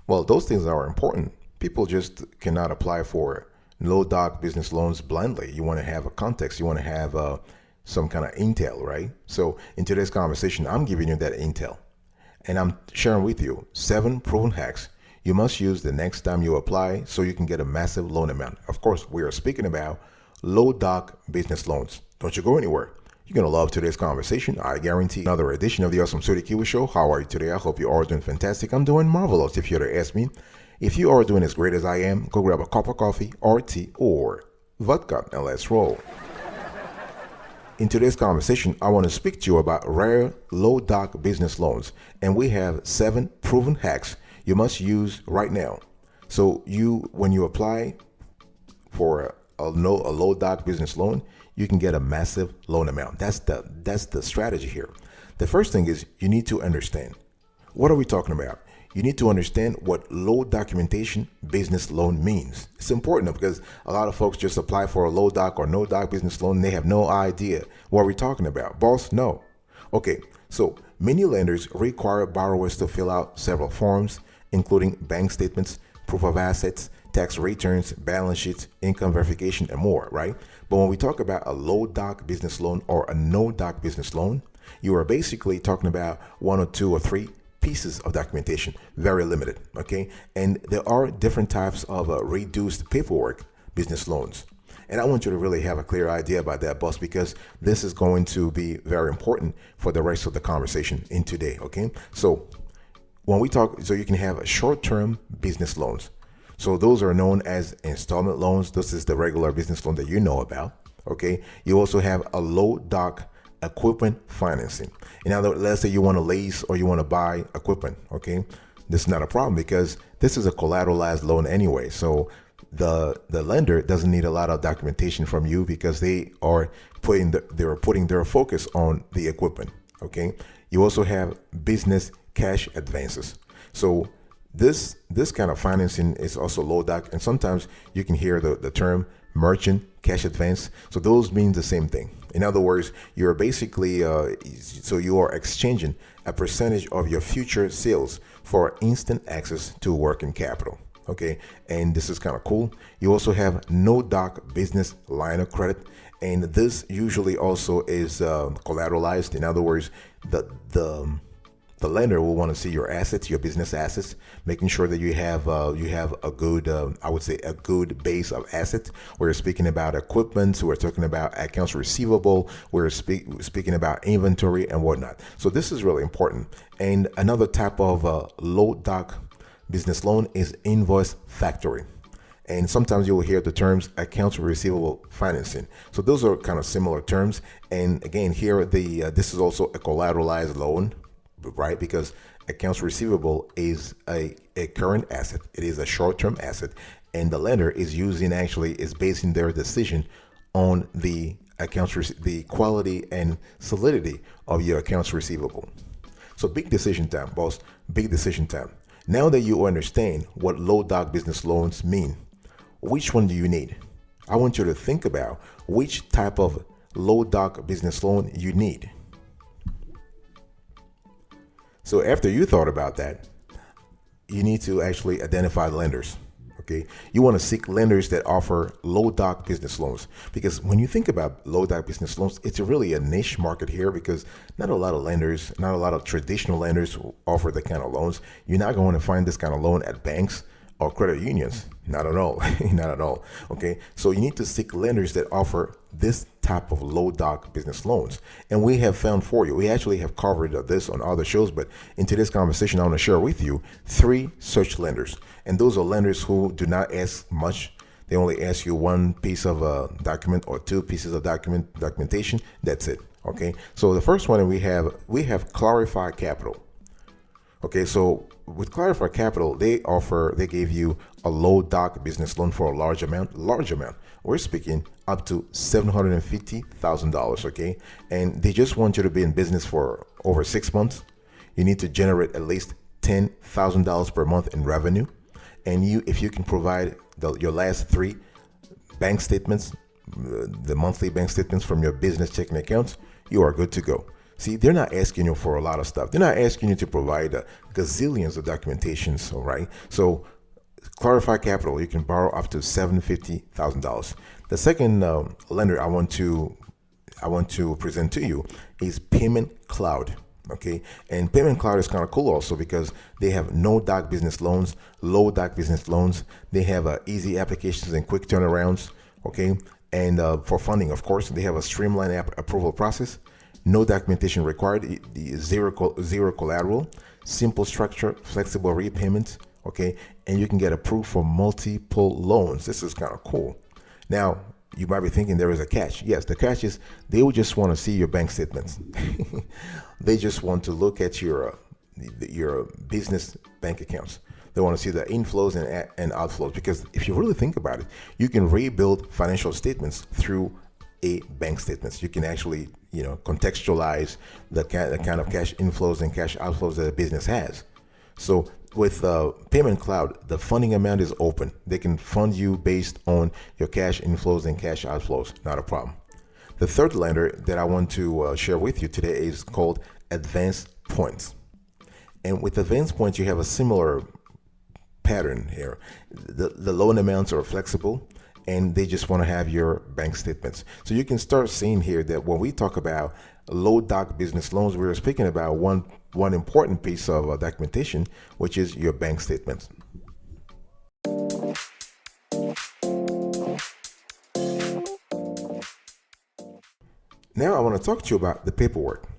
Well, those things are important. People just cannot apply for low doc business loans blindly. You want to have a context. You want to have some kind of intel, right? So in today's conversation, I'm giving you that intel, and I'm sharing with you 7 proven hacks you must use the next time you apply so you can get a massive loan amount. Of course, we are speaking about low doc business loans. Don't you go anywhere. You're going to love today's conversation. I guarantee. Another edition of the Awesome Studio Kiwi Show. How are you today? I hope you are doing fantastic. I'm doing marvelous. If you were to ask me, if you are doing as great as I am, go grab a cup of coffee or tea or vodka and let's roll. In today's conversation, I want to speak to you about rare low doc business loans. And we have 7 proven hacks you must use right now. So when you apply for a low doc business loan, you can get a massive loan amount. That's the strategy here. The first thing is you need to understand. What are we talking about? You need to understand what low documentation business loan means. It's important because a lot of folks just apply for a low doc or no doc business loan and they have no idea what we're talking about. Boss, no. Okay, so many lenders require borrowers to fill out several forms, including bank statements, proof of assets, tax returns, balance sheets, income verification, and more, right? But when we talk about a low doc business loan or a no doc business loan, you are basically talking about 1 or 2 or 3 pieces of documentation, very limited, okay? And there are different types of reduced paperwork business loans. And I want you to really have a clear idea about that, boss, because this is going to be very important for the rest of the conversation in today, okay? So when we talk, so you can have short-term business loans. So those are known as installment loans. This is the regular business loan that you know about, okay? You also have a low doc equipment financing. In other words, let's say you want to lease or you want to buy equipment, okay? This is not a problem because this is a collateralized loan anyway. So the lender doesn't need a lot of documentation from you because they are putting their focus on the equipment, okay? You also have business cash advances. So this kind of financing is also low doc, and sometimes you can hear the term merchant cash advance. So those mean the same thing. In other words, you're basically so you are exchanging a percentage of your future sales for instant access to working capital. Okay, and this is kind of cool. You also have no doc business line of credit, and this usually also is collateralized. In other words, the lender will want to see your assets, your business assets, making sure that you have a good, I would say, a good base of assets. We're speaking about equipment, we're talking about accounts receivable, we're speaking about inventory and whatnot. So this is really important. And another type of low doc business loan is invoice factoring. And sometimes you will hear the terms accounts receivable financing. So those are kind of similar terms. And again, here this is also a collateralized loan, right? Because accounts receivable is a current asset. It is a short-term asset, and the lender is basing their decision on the the quality and solidity of your accounts receivable. So big decision time, boss. Big decision time. Now that you understand what low doc business loans mean, which one do you need? I want you to think about which type of low doc business loan you need. So after you thought about that, you need to actually identify lenders. Okay, you want to seek lenders that offer low doc business loans, because when you think about low doc business loans, it's really a niche market here because not a lot of lenders, not a lot of traditional lenders offer the kind of loans. You're not going to find this kind of loan at banks or credit unions. Not at all. Not at all. Okay, so you need to seek lenders that offer this type of low doc business loans. And we have found for you, we actually have covered this on other shows, but in today's conversation, I want to share with you 3 such lenders. And those are lenders who do not ask much. They only ask you 1 piece of a document or 2 pieces of documentation. That's it. Okay, so the first one we have Clarify Capital. Okay, so with Clarify Capital, they gave you a low doc business loan for a large amount. We're speaking up to $750,000, okay? And they just want you to be in business for over 6 months. You need to generate at least $10,000 per month in revenue. And if you can provide your last 3 bank statements, the monthly bank statements from your business checking accounts, you are good to go. See, they're not asking you for a lot of stuff. They're not asking you to provide gazillions of documentations, all right? So, Clarify Capital, you can borrow up to $750,000. The second lender I want to present to you is Payment Cloud. Okay, and Payment Cloud is kind of cool also because they have no doc business loans, low doc business loans. They have easy applications and quick turnarounds. Okay, and for funding, of course, they have a streamlined approval process, no documentation required, zero collateral, simple structure, flexible repayments. Okay, and you can get approved for multiple loans. This is kind of cool. Now, you might be thinking there is a catch. Yes, the catch is they would just want to see your bank statements. They just want to look at your business bank accounts. They want to see the inflows and outflows, because if you really think about it, you can rebuild financial statements through a bank statements. You can actually, contextualize the kind of cash inflows and cash outflows that a business has. So with Payment Cloud, the funding amount is open. They can fund you based on your cash inflows and cash outflows. Not a problem. The third lender that I want to share with you today is called Advance Points. And with Advance Points, you have a similar pattern here. The loan amounts are flexible, and they just want to have your bank statements. So you can start seeing here that when we talk about low doc business loans, we're speaking about one important piece of documentation, which is your bank statements. Now I want to talk to you about the paperwork.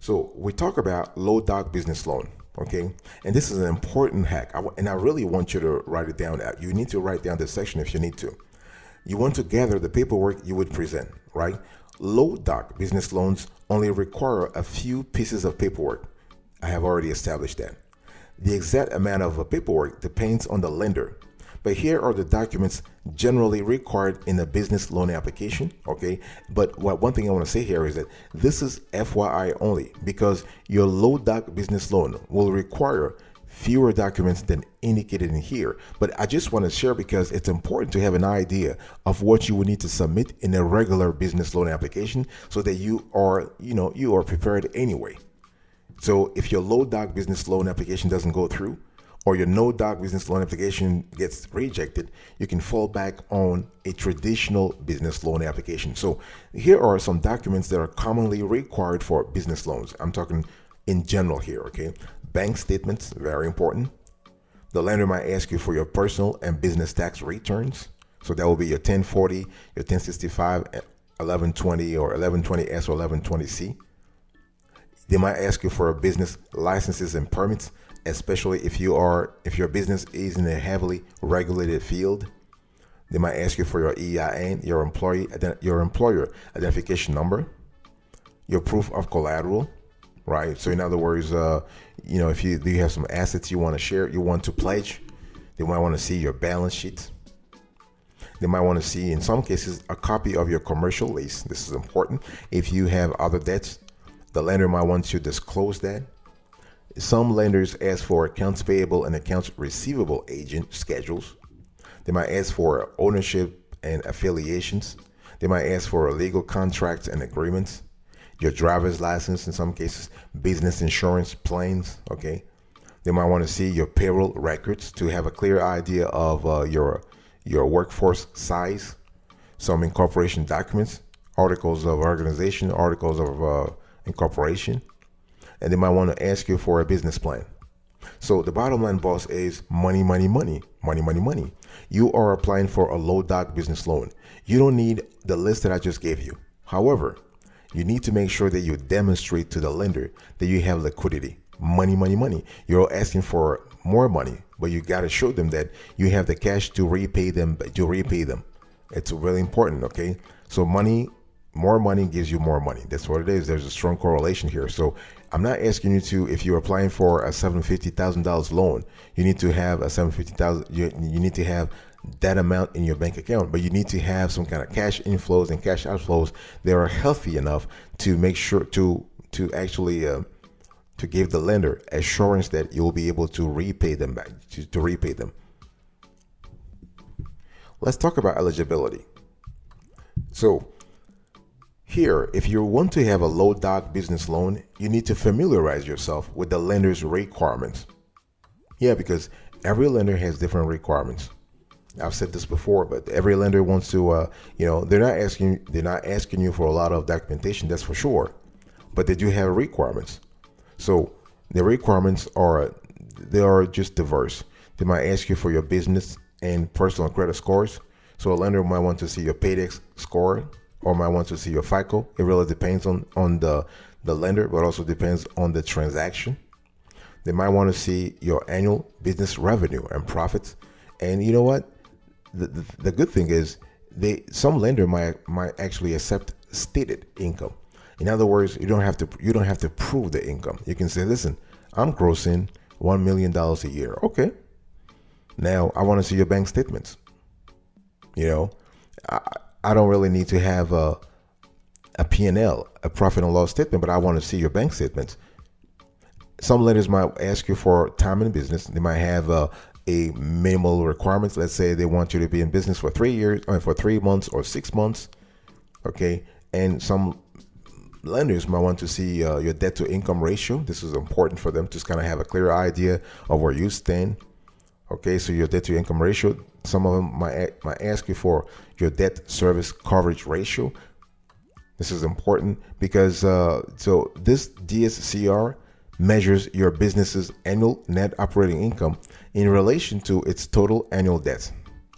So we talk about low doc business loan, okay? And this is an important hack, and I really want you to write it down. You need to write down this section if you need to. You want to gather the paperwork you would present, right? Low doc business loans only require a few pieces of paperwork. I have already established that. The exact amount of paperwork depends on the lender. But here are the documents generally required in a business loan application, okay? But one thing I want to say here is that this is FYI only, because your low doc business loan will require fewer documents than indicated in here. But I just want to share because it's important to have an idea of what you would need to submit in a regular business loan application so that you are prepared anyway. So if your low doc business loan application doesn't go through, or your no doc business loan application gets rejected, you can fall back on a traditional business loan application. So here are some documents that are commonly required for business loans. I'm talking in general here, okay? Bank statements, very important. The lender might ask you for your personal and business tax returns. So that will be your 1040, your 1065, 1120, or 1120S or 1120C. They might ask you for business licenses and permits, especially if your business is in a heavily regulated field. They might ask you for your EIN, your employer identification number, your proof of collateral, right? So in other words, if you have some assets you want to share, you want to pledge, they might want to see your balance sheet. They might want to see, in some cases, a copy of your commercial lease. This is important. If you have other debts, the lender might want to disclose that. Some lenders ask for accounts payable and accounts receivable agent schedules. They might ask for ownership and affiliations. They might ask for legal contracts and agreements, your driver's license, in some cases, business insurance plans, okay? They might want to see your payroll records to have a clear idea of your workforce size, some incorporation documents, articles of organization, articles of incorporation, and they might want to ask you for a business plan. So the bottom line, boss, is money, money, money, money, money, money. You are applying for a low doc business loan. You don't need the list that I just gave you. However, you need to make sure that you demonstrate to the lender that you have liquidity. Money, money, money. You're asking for more money, but you got to show them that you have the cash to repay them. It's really important, okay? So more money gives you more money. That's what it is. There's a strong correlation here. So I'm not asking you to, if you're applying for a $750,000 loan, you need to have a $750,000. You need to have that amount in your bank account, but you need to have some kind of cash inflows and cash outflows that are healthy enough to make sure to actually to give the lender assurance that you'll be able to repay them back, to repay them. Let's talk about eligibility. So Here, if you want to have a low doc business loan, you need to familiarize yourself with the lender's requirements. Yeah, because every lender has different requirements. I've said this before, but every lender wants to, they're not asking you for a lot of documentation. That's for sure, but they do have requirements. So the requirements they are just diverse. They might ask you for your business and personal credit scores. So a lender might want to see your Paydex score or might want to see your FICO. It really depends on the lender, but also depends on the transaction. They might want to see your annual business revenue and profits. And you know what? The good thing is some lender might actually accept stated income. In other words, you don't have to prove the income. You can say, listen, I'm grossing $1 million a year. Okay. Now I want to see your bank statements. I don't really need to have a P&L, a profit and loss statement, but I want to see your bank statements. Some lenders might ask you for time in business. They might have a minimal requirements. Let's say they want you to be in business for 3 years, or for 3 months or 6 months. Okay. And some lenders might want to see your debt to income ratio. This is important for them to kind of have a clear idea of where you stand. Okay, so your debt to income ratio. Some of them might ask you for your debt service coverage ratio. This is important because so this DSCR measures your business's annual net operating income in relation to its total annual debt.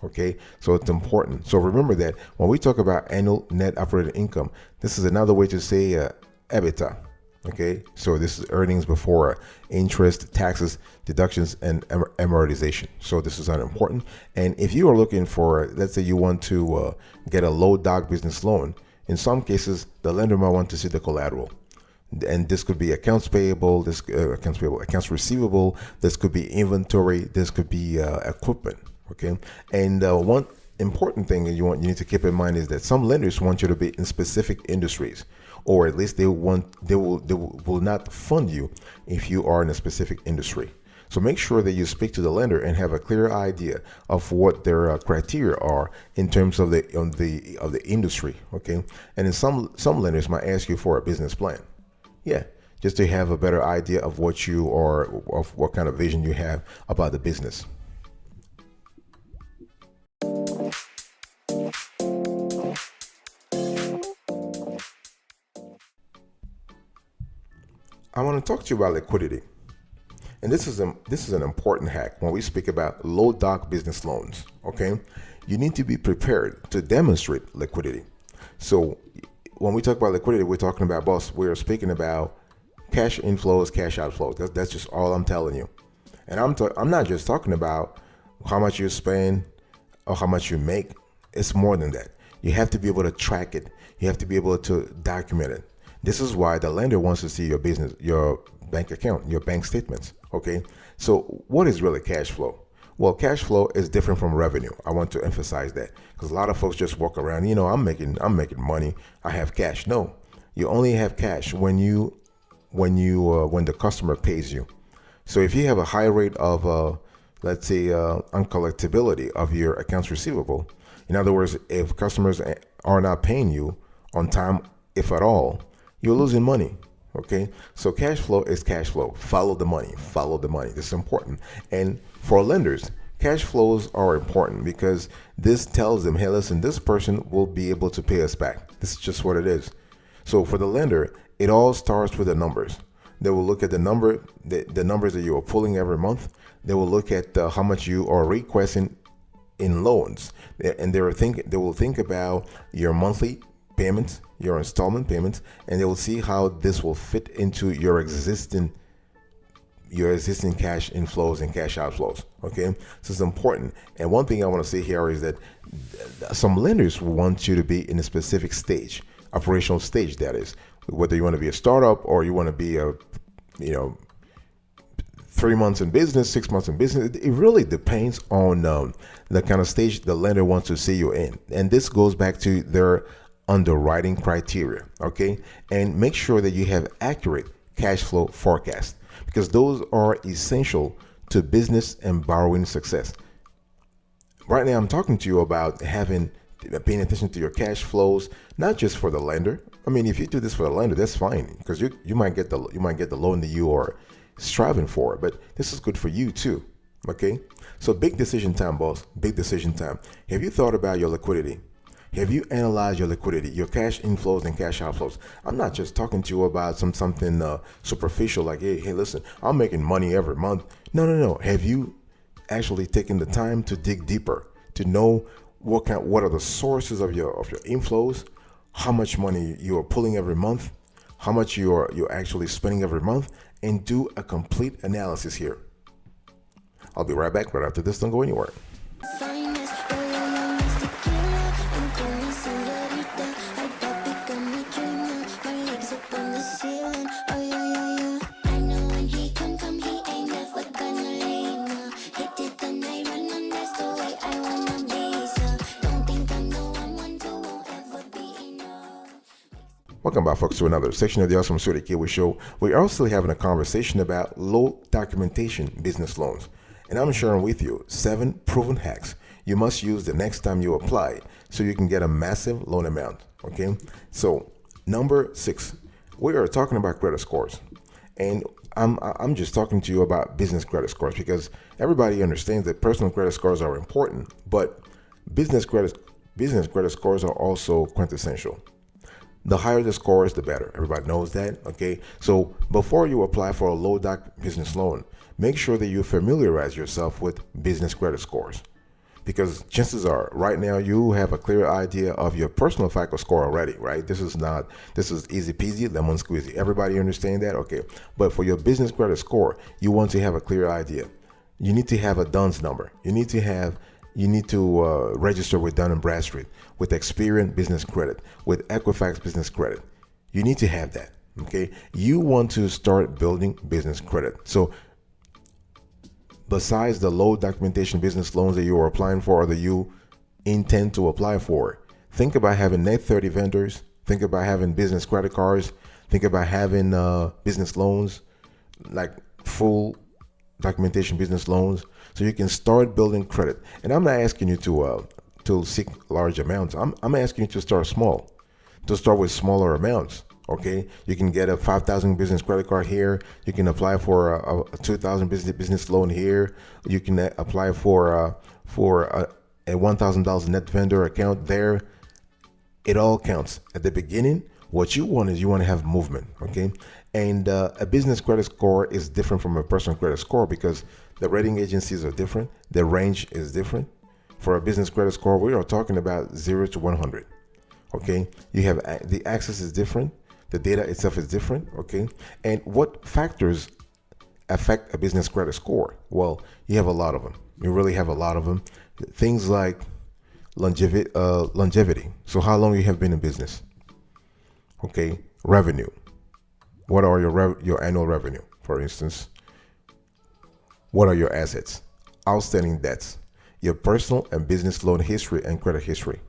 Okay, so it's important. So remember that when we talk about annual net operating income, this is another way to say EBITDA. Okay, so this is earnings before interest, taxes, deductions, and amortization. So this is important. And if you are looking for, let's say you want to get a low doc business loan, in some cases, the lender might want to see the collateral. And this could be accounts payable, accounts receivable, this could be inventory, this could be equipment. Okay, and one important thing you need to keep in mind is that some lenders want you to be in specific industries, or at least they will not fund you if you are in a specific industry. So make sure that you speak to the lender and have a clear idea of what their criteria are in terms of the industry. Okay, and then some lenders might ask you for a business plan. Yeah, just to have a better idea of what you are, of what kind of vision you have about the business. I want to talk to you about liquidity. And this is an important hack when we speak about low doc business loans. Okay, you need to be prepared to demonstrate liquidity. So when we talk about liquidity, we're speaking about cash inflows, cash outflows. That's just all I'm telling you. And I'm not just talking about how much you spend or how much you make. It's more than that. You have to be able to track it. You have to be able to document it. This is why the lender wants to see your business, your bank account, your bank statements. Okay. So what is really cash flow? Well, cash flow is different from revenue. I want to emphasize that because a lot of folks just walk around, I'm making money. I have cash. No, you only have cash when the customer pays you. So if you have a high rate of, let's say, uncollectability of your accounts receivable, in other words, if customers are not paying you on time, if at all, you're losing money. Okay, so cash flow is cash flow. Follow the money. Follow the money. This is important. And for lenders, cash flows are important because this tells them, hey, listen, this person will be able to pay us back. This is just what it is. So for the lender, it all starts with the numbers. They will look at the numbers that you are pulling every month. They will look at how much you are requesting in loans, and they will think about your monthly payments, your installment payments, and they will see how this will fit into your existing cash inflows and cash outflows. Okay, so it's important. And one thing I want to say here is that some lenders want you to be in a specific stage, operational stage, that is, whether you want to be a startup or you want to be 3 months in business, 6 months in business. It really depends on the kind of stage the lender wants to see you in. And this goes back to their underwriting criteria. Okay, and make sure that you have accurate cash flow forecasts, because those are essential to business and borrowing success. Right now, I'm talking to you about having paying attention to your cash flows, not just for the lender. I mean, if you do this for the lender, that's fine, because you might get the loan that you are striving for, but this is good for you too. Okay, so big decision time, boss. Big decision time. Have you thought about your liquidity? Have you analyzed your liquidity, your cash inflows and cash outflows? I'm not just talking to you about something superficial like, hey, listen, I'm making money every month. No. Have you actually taken the time to dig deeper, to know what are the sources of your inflows, how much money you are pulling every month, how much you're actually spending every month, and do a complete analysis here. I'll be right back right after this. Don't go anywhere. Welcome back, folks, to another section of the Awesome Suited Kiwi Show. We are also having a conversation about low documentation business loans. And I'm sharing with you 7 proven hacks you must use the next time you apply so you can get a massive loan amount. Okay, so number 6, we are talking about credit scores. And I'm just talking to you about business credit scores because everybody understands that personal credit scores are important, but business credit scores are also quintessential. The higher the scores, the better. Everybody knows that, okay? So before you apply for a low doc business loan, make sure that you familiarize yourself with business credit scores, because chances are right now you have a clear idea of your personal FICO score already, right? This is easy peasy, lemon squeezy. Everybody understand that? Okay. But for your business credit score, you want to have a clear idea. You need to have a DUNS number. You need to register with Dun & Bradstreet, with Experian Business Credit, with Equifax Business Credit. You need to have that, okay? You want to start building business credit. So besides the low documentation business loans that you are applying for or that you intend to apply for, think about having net 30 vendors. Think about having business credit cards. Think about having business loans, like full documentation business loans, so you can start building credit. And I'm not asking you to seek large amounts. I'm asking you to start small, to start with smaller amounts. Okay, you can get a 5,000 business credit card here. You can apply for a 2,000 business loan here. You can apply for a $1,000 net vendor account there. It all counts. At the beginning, what you want to have movement. Okay, and a business credit score is different from a personal credit score because the rating agencies are different. The range is different. For a business credit score, we are talking about 0 to 100. Okay, you have the access is different. The data itself is different. Okay, and what factors affect a business credit score? Well, you have a lot of them. You really have a lot of them. Things like longevity. So how long you have been in business? Okay, revenue. What are your annual revenue, for instance? What are your assets? Outstanding debts. Your personal and business loan history and credit history.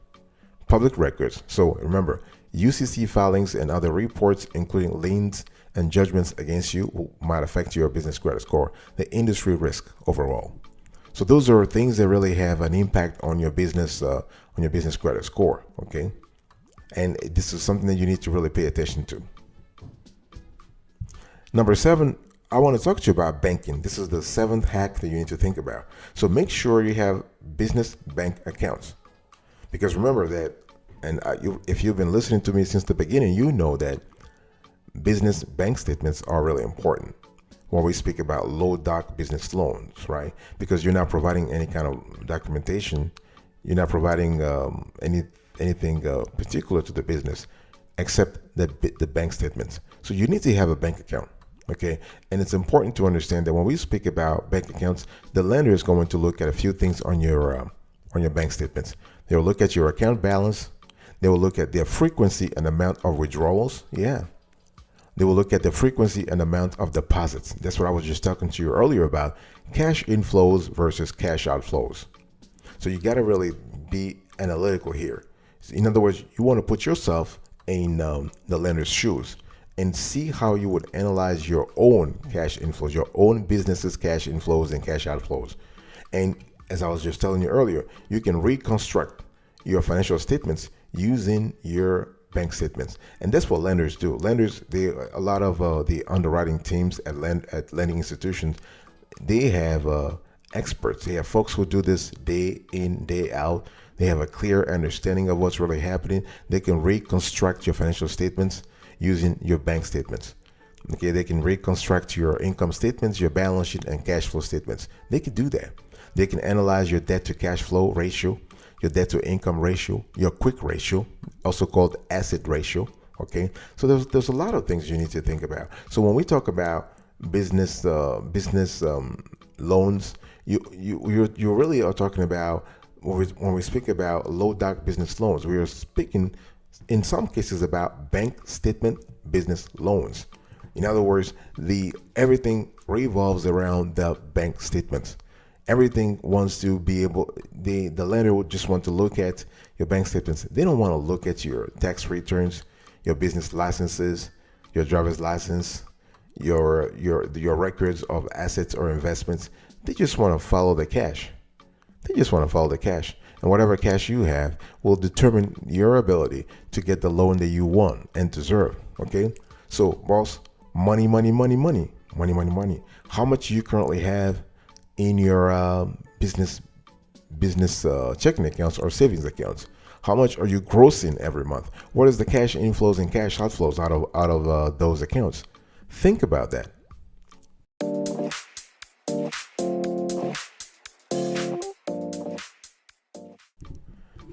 Public records. So remember, UCC filings and other reports, including liens and judgments against you, might affect your business credit score. The industry risk overall. So those are things that really have an impact on your business credit score. Okay, and this is something that you need to really pay attention to. Number 7, I want to talk to you about banking. This is the 7th hack that you need to think about. So make sure you have business bank accounts, because remember that, and if you've been listening to me since the beginning, you know that business bank statements are really important when we speak about low doc business loans, right? Because you're not providing any kind of documentation. You're not providing anything particular to the business except the bank statements. So you need to have a bank account. Okay, and it's important to understand that when we speak about bank accounts, the lender is going to look at a few things on your bank statements. They will look at your account balance. They will look at the frequency and amount of withdrawals. Yeah, they will look at the frequency and amount of deposits. That's what I was just talking to you earlier about, cash inflows versus cash outflows. So you got to really be analytical here. In other words, you want to put yourself in the lender's shoes and see how you would analyze your own cash inflows, your own business's cash inflows and cash outflows. And as I was just telling you earlier, you can reconstruct your financial statements using your bank statements. And that's what lenders do. Lenders, a lot of the underwriting teams at lending institutions, they have experts. They have folks who do this day in, day out. They have a clear understanding of what's really happening. They can reconstruct your financial statements using your bank statements. Okay, they can reconstruct your income statements, your balance sheet, and cash flow statements. They can do that. They can analyze your debt to cash flow ratio, your debt to income ratio, your quick ratio, also called asset ratio. Okay, so there's a lot of things you need to think about. So when we talk about business loans, you really are talking about, when we speak about low doc business loans, we are speaking in some cases about bank statement business loans. In other words, everything revolves around the bank statements. Everything wants to be able, the lender would just want to look at your bank statements. They don't want to look at your tax returns, your business licenses, your driver's license, your records of assets or investments. They just want to follow the cash. They just want to follow the cash. And whatever cash you have will determine your ability to get the loan that you want and deserve. Okay? So, boss, money. How much you currently have in your business checking accounts or savings accounts? How much are you grossing every month? What is the cash inflows and cash outflows out of those accounts? Think about that.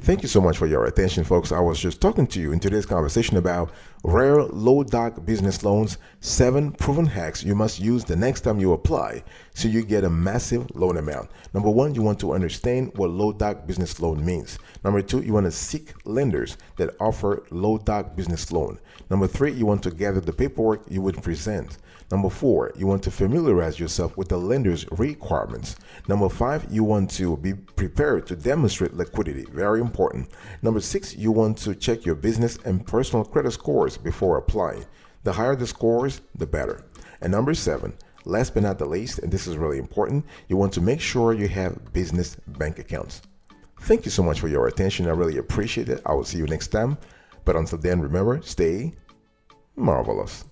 Thank you so much for your attention, folks. I was just talking to you in today's conversation about rare low doc business loans, 7 proven hacks you must use the next time you apply so you get a massive loan amount. Number 1, you want to understand what low doc business loan means. Number 2, you want to seek lenders that offer low doc business loan. Number 3, you want to gather the paperwork you would present. Number 4, you want to familiarize yourself with the lender's requirements. Number 5, you want to be prepared to demonstrate liquidity. Very important. Number 6, you want to check your business and personal credit scores before applying. The higher the scores, the better. And number 7, last but not the least, and this is really important, you want to make sure you have business bank accounts. Thank you so much for your attention. I really appreciate it. I will see you next time. But until then, remember, stay marvelous.